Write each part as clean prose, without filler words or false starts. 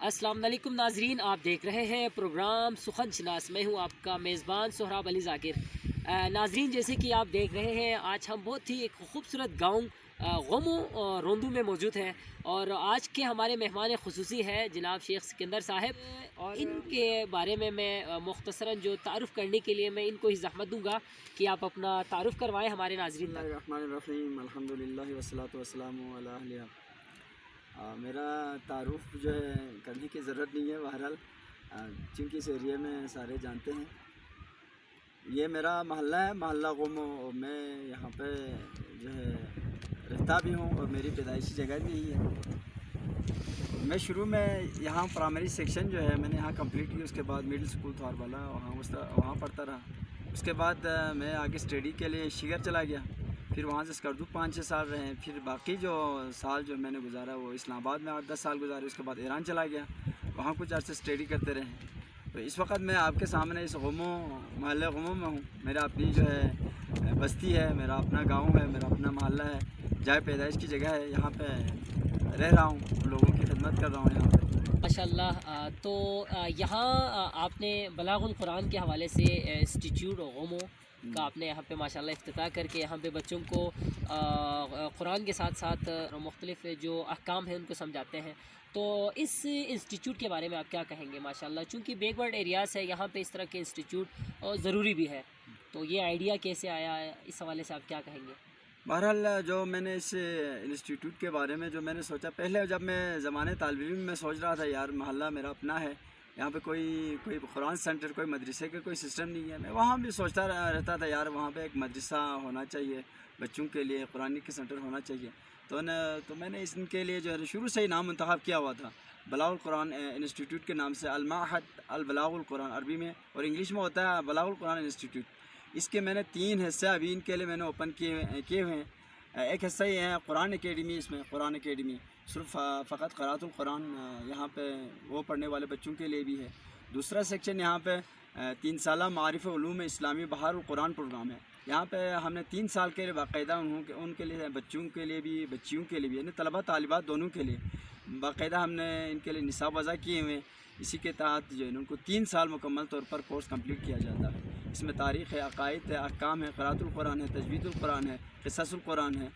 السلام علیکم ناظرین، آپ دیکھ رہے ہیں پروگرام سخن شناس۔ میں ہوں آپ کا میزبان سہراب علی ذاکر۔ ناظرین، جیسے کہ آپ دیکھ رہے ہیں، آج ہم بہت ہی ایک خوبصورت گاؤں غمو روندو میں موجود ہیں، اور آج کے ہمارے مہمان خصوصی ہیں جناب شیخ سکندر صاحب، اور ان کے بارے میں مختصراً جو تعارف کرنے کے لیے میں ان کو ہی زحمت دوں گا کہ آپ اپنا تعارف کروائیں ہمارے ناظرین تک۔ الرحمن الرحیم، الحمدللہ والصلاۃ والسلام علی اہلہ۔ میرا تعارف جو ہے کرنے کی ضرورت نہیں ہے، بہرحال چونکہ اس ایریے میں سارے جانتے ہیں۔ یہ میرا محلہ ہے، محلہ غمو، اور میں یہاں پہ جو ہے رہتا بھی ہوں، اور میری پیدائشی جگہ بھی یہی ہے۔ میں شروع میں یہاں پرائمری سیکشن جو ہے میں نے یہاں کمپلیٹ کی، اس کے بعد مڈل اسکول تھاروالا وہاں پڑھتا رہا۔ اس کے بعد میں آگے اسٹڈی کے لیے شگر چلا گیا، پھر وہاں سے اسکردو 5-6 سال رہے، پھر باقی جو سال جو میں نے گزارا وہ اسلام آباد میں 8-10 سال گزارے۔ اس کے بعد ایران چلا گیا، وہاں کچھ عرصے اسٹڈی کرتے رہے۔ تو اس وقت میں آپ کے سامنے اس غمو محلہ غمو میں ہوں۔ میرا اپنی جو ہے بستی ہے، میرا اپنا گاؤں ہے، میرا اپنا محلہ ہے، جائے پیدائش کی جگہ ہے، یہاں پہ رہ رہا ہوں، لوگوں کی خدمت کر رہا ہوں یہاں پہ۔ ماشاء اللہ۔ تو یہاں آپ نے بلاغ القرآن کے حوالے سے انسٹیٹیوٹ غمو کا آپ نے یہاں پہ ماشاءاللہ افتتاح کر کے یہاں پہ بچوں کو قرآن کے ساتھ ساتھ مختلف جو احکام ہیں ان کو سمجھاتے ہیں۔ تو اس انسٹیٹیوٹ کے بارے میں آپ کیا کہیں گے؟ ماشاءاللہ چونکہ بیک ورڈ ایریاز ہے، یہاں پہ اس طرح کے انسٹیٹیوٹ ضروری بھی ہے، تو یہ آئیڈیا کیسے آیا ہے، اس حوالے سے آپ کیا کہیں گے؟ بہرحال جو میں نے اس انسٹیٹیوٹ کے بارے میں جو میں نے سوچا، پہلے جب میں زمانے طالب علم میں سوچ رہا تھا یار محلہ میرا اپنا ہے، یہاں پہ کوئی قرآن سینٹر، کوئی مدرسے کا کوئی سسٹم نہیں ہے۔ میں وہاں بھی سوچتا رہتا تھا یار وہاں پہ ایک مدرسہ ہونا چاہیے، بچوں کے لیے قرآن کے سینٹر ہونا چاہیے۔ تو میں نے اس کے لیے جو ہے شروع سے ہی نام منتخب کیا ہوا تھا، بلاغ القرآن انسٹیٹیوٹ کے نام سے، المعہد البلاغ القرآن عربی میں، اور انگلش میں ہوتا ہے بلاغ القرآن انسٹیٹیوٹ۔ اس کے میں نے 3 حصے ابھی ان کے لیے میں نے اوپن کیے ہوئے ہیں۔ ایک حصہ یہ ہے قرآن اکیڈمی، اس میں قرآن اکیڈمی صرف فقط قراءۃ القرآن یہاں پہ وہ پڑھنے والے بچوں کے لیے بھی ہے۔ دوسرا سیکشن یہاں پہ 3 سالہ معارف علوم اسلامی بہار القرآن پروگرام ہے۔ یہاں پہ ہم نے 3 سال کے لیے باقاعدہ ان کے لیے بچوں کے لیے بھی، بچیوں کے لیے بھی، یعنی طلبہ طالبات دونوں کے لیے باقاعدہ ہم نے ان کے لیے نصاب وضع کیے ہوئے ہیں۔ اسی کے تحت جو ہے ان کو 3 سال مکمل طور پر کورس کمپلیٹ کیا جاتا ہے۔ اس میں تاریخ ہے، عقائد ہے، احکام ہے، قراءۃ القرآن ہے، تجوید القرآن ہے، قصص القرآن ہے،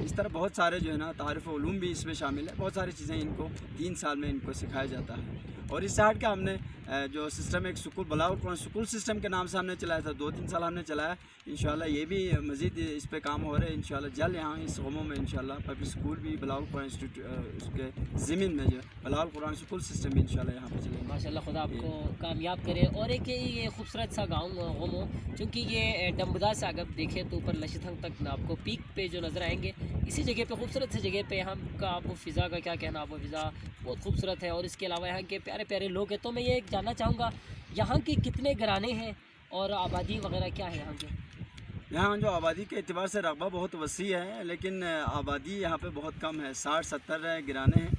اس طرح بہت سارے جو ہے نا تعارف علوم بھی اس میں شامل ہے۔ بہت ساری چیزیں ان کو 3 سال میں ان کو سکھایا جاتا ہے۔ اور اس سے ہٹ کے ہم نے جو سسٹم ایک سکول بلاغ القرآن سکول سسٹم کے نام سے ہم نے چلایا تھا، 2-3 سال ہم نے چلایا۔ انشاءاللہ یہ بھی مزید اس پہ کام ہو رہے ہیں، انشاءاللہ جلد یہاں اس غموں میں انشاءاللہ پبلک سکول بھی بلاغ القرآن انسٹیٹیوٹ اس کے ضمن میں جو بلاغ القرآن سکول سسٹم بھی انشاءاللہ یہاں پہ چلے گا۔ ماشاءاللہ، خدا آپ کو کامیاب کرے۔ اور ایک یہ خوبصورت سا گاؤں غمو، چونکہ یہ ڈمبدا سے اگر دیکھیں تو اوپر لشتھنگ تک آپ کو پیک پہ جو نظر آئیں گے، اسی جگہ پہ خوبصورت سی جگہ پہ یہاں کا آب و فضا کا کیا کہنا، آب و فضا بہت خوبصورت ہے، اور اس کے علاوہ یہاں کے پیارے پیارے لوگ ہیں۔ تو میں یہ جاننا چاہوں گا یہاں کے کتنے گھرانے ہیں اور آبادی وغیرہ کیا ہے یہاں کے؟ یہاں جو آبادی کے اعتبار سے رقبہ بہت وسیع ہے، لیکن آبادی یہاں پہ بہت کم ہے، 60-70 گرانے ہیں،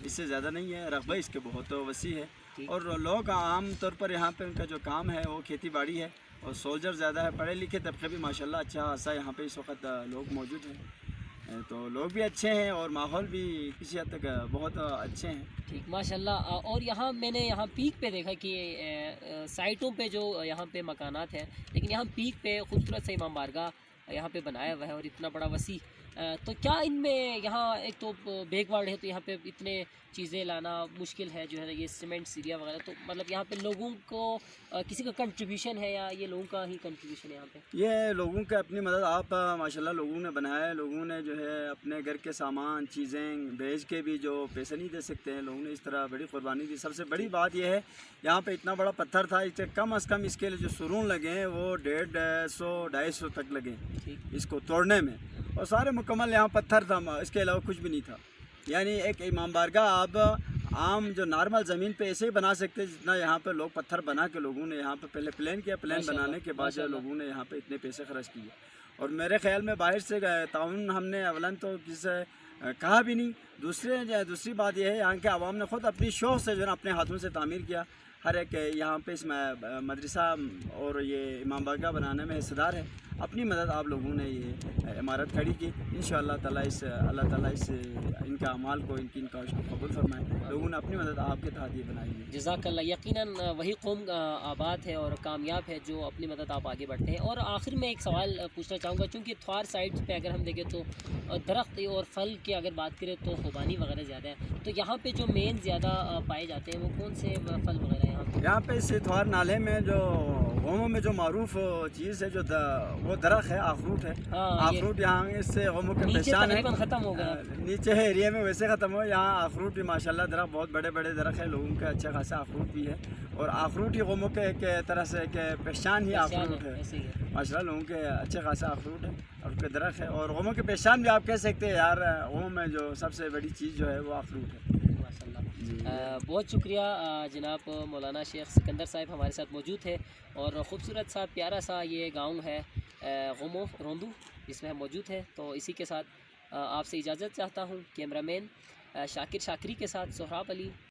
اس سے زیادہ نہیں ہے۔ رقبہ اس کے بہت وسیع ہے، اور لوگ عام طور پر یہاں پہ ان کا جو کام ہے وہ کھیتی باڑی ہے، اور سولجر زیادہ ہے، پڑھے لکھے طبقے بھی ماشاءاللہ اچھا خاصا یہاں پہ اس وقت لوگ موجود ہیں۔ تو لوگ بھی اچھے ہیں، اور ماحول بھی کسی حد تک بہت اچھے ہیں۔ ٹھیک، ماشاءاللہ۔ اور یہاں میں نے یہاں پیک پہ دیکھا کہ سائٹوں پہ جو یہاں پہ مکانات ہیں، لیکن یہاں پیک پہ خوبصورت سے امام بارگاہ یہاں پہ بنایا ہوا ہے، اور اتنا بڑا وسیع، تو کیا ان میں یہاں ایک تو بیک وارڈ ہے، تو یہاں پہ اتنے چیزیں لانا مشکل ہے، جو ہے یہ سیمنٹ سیریا وغیرہ، تو مطلب یہاں پہ لوگوں کو کسی کا کنٹریبیوشن ہے، یا یہ لوگوں کا ہی کنٹریبیوشن ہے یہاں پہ؟ یہ لوگوں کے اپنی مدد، آپ ماشاءاللہ لوگوں نے بنایا ہے، لوگوں نے جو ہے اپنے گھر کے سامان چیزیں بیچ کے بھی جو پیسے نہیں دے سکتے ہیں، لوگوں نے اس طرح بڑی قربانی دی۔ سب سے بڑی بات یہ ہے یہاں پہ اتنا بڑا پتھر تھا، اس سے کم از کم اس کے لیے جو سرون لگے ہیں وہ 150-250 تک لگے اس کو توڑنے میں، اور سارے مکمل یہاں پتھر تھا، اس کے علاوہ کچھ بھی نہیں تھا۔ یعنی ایک امام بارگاہ آپ عام جو نارمل زمین پہ ایسے ہی بنا سکتے، جتنا یہاں پہ لوگ پتھر بنا کے لوگوں نے یہاں پہ پہلے پلان کیا، پلان بنانے کے بعد جو لوگوں نے یہاں پہ اتنے پیسے خرچ کیے۔ اور میرے خیال میں باہر سے تعاون ہم نے اولاً تو کسی سے کہا بھی نہیں، دوسری بات یہ ہے یہاں کے عوام نے خود اپنی شوق سے جو ہے نا اپنے ہاتھوں سے تعمیر کیا۔ ہر ایک یہاں پہ اس مدرسہ اور یہ امام باقہ بنانے میں حصہ دار ہے. اپنی مدد آپ لوگوں نے یہ عمارت کھڑی کی. انشاءاللہ تعالیٰ اللہ تعالیٰ ان کا اعمال کو ان کاوش کو قبول فرمائے. لوگوں نے اپنی مدد آپ کے تحت یہ بنائی ہے. جزاک اللہ. یقیناً وہی قوم آباد ہے اور کامیاب ہے جو اپنی مدد آپ آگے بڑھتے ہیں. اور آخر میں ایک سوال پوچھنا چاہوں گا، چونکہ تھوار سائڈ پہ اگر ہم دیکھیں تو درخت اور پھل کی اگر بات کریں تو خوبانی وغیرہ زیادہ ہے، تو یہاں پہ جو مین زیادہ پائے جاتے ہیں وہ کون سے پھل وغیرہ یہاں پہ؟ یہاں پہ اس تھوار نالے میں جو غوموں میں جو معروف چیز ہے جو وہ درخت ہے آخروٹ ہے. آخروٹ یہاں اس سے غوموں کے پہچان ہے. ختم ہو گیا نیچے ہے ایریا میں ویسے ختم ہو. یہاں آخروٹ بھی ماشاءاللہ درخت بہت بڑے بڑے درخت ہیں، لوگوں کے اچھے خاصا آخروٹ بھی ہے. اور آخروٹ ہی غوموں کے ایک طرح سے ایک پہچان ہی آخروٹ ہے. ماشاءاللہ لوگوں کے اچھے خاصا آخروٹ ہے اور کے درخت ہے. اور غوموں کے پہچان بھی آپ کہہ سکتے ہیں یار، غوموں میں جو سب سے بڑی چیز جو ہے وہ آخروٹ ہے. بہت شکریہ جناب مولانا شیخ سکندر صاحب ہمارے ساتھ موجود ہے، اور خوبصورت سا پیارا سا یہ گاؤں ہے غومو روندو جس میں ہم موجود ہیں. تو اسی کے ساتھ آپ سے اجازت چاہتا ہوں. کیمرہ مین شاکر شاکری کے ساتھ سہراب علی.